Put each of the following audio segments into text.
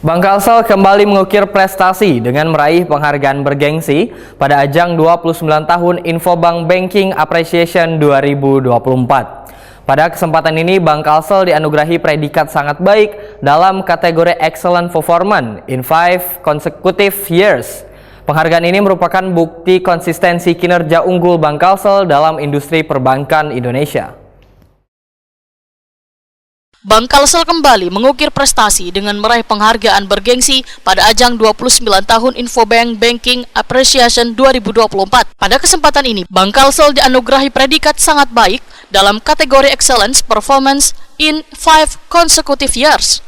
Bank Kalsel kembali mengukir prestasi dengan meraih penghargaan bergengsi pada ajang 29 tahun Infobank Banking Appreciation 2024. Pada kesempatan ini, Bank Kalsel dianugerahi predikat sangat baik dalam kategori Excellent Performance in 5 consecutive years. Penghargaan ini merupakan bukti konsistensi kinerja unggul Bank Kalsel dalam industri perbankan Indonesia. Bank Kalsel kembali mengukir prestasi dengan meraih penghargaan bergengsi pada ajang 29 tahun Infobank Banking Appreciation 2024. Pada kesempatan ini, Bank Kalsel dianugerahi predikat sangat baik dalam kategori Excellence Performance in 5 consecutive years.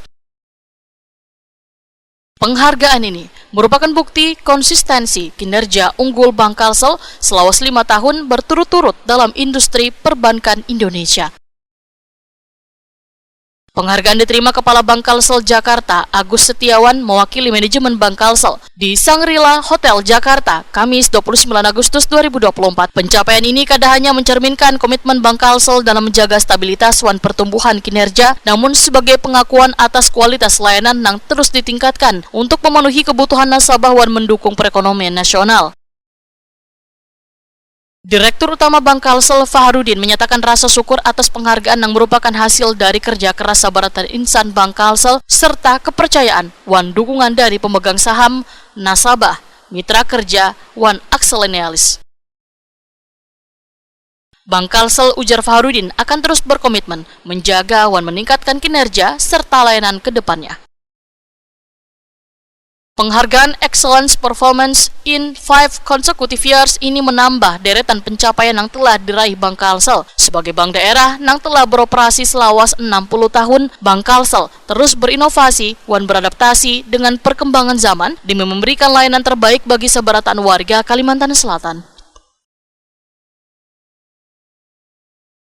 Penghargaan ini merupakan bukti konsistensi kinerja unggul Bank Kalsel selama 5 tahun berturut-turut dalam industri perbankan Indonesia. Penghargaan diterima Kepala Bank Kalsel Jakarta, Agus Setiawan, mewakili manajemen Bank Kalsel di Shangri-La Hotel Jakarta, Kamis 29 Agustus 2024. Pencapaian ini kada hanya mencerminkan komitmen Bank Kalsel dalam menjaga stabilitas wan pertumbuhan kinerja, namun sebagai pengakuan atas kualitas layanan yang terus ditingkatkan untuk memenuhi kebutuhan nasabah wan mendukung perekonomian nasional. Direktur Utama Bank Kalsel Fahrudin menyatakan rasa syukur atas penghargaan yang merupakan hasil dari kerja keras sabar dan insan Bank Kalsel serta kepercayaan wan dukungan dari pemegang saham, nasabah, mitra kerja, wan akselenalis. Bank Kalsel, ujar Fahrudin, akan terus berkomitmen menjaga wan meningkatkan kinerja serta layanan ke depannya. Penghargaan Excellence Performance in 5 consecutive years ini menambah deretan pencapaian yang telah diraih Bank Kalsel. Sebagai bank daerah yang telah beroperasi selawas 60 tahun, Bank Kalsel terus berinovasi wan beradaptasi dengan perkembangan zaman demi memberikan layanan terbaik bagi sebaratan warga Kalimantan Selatan.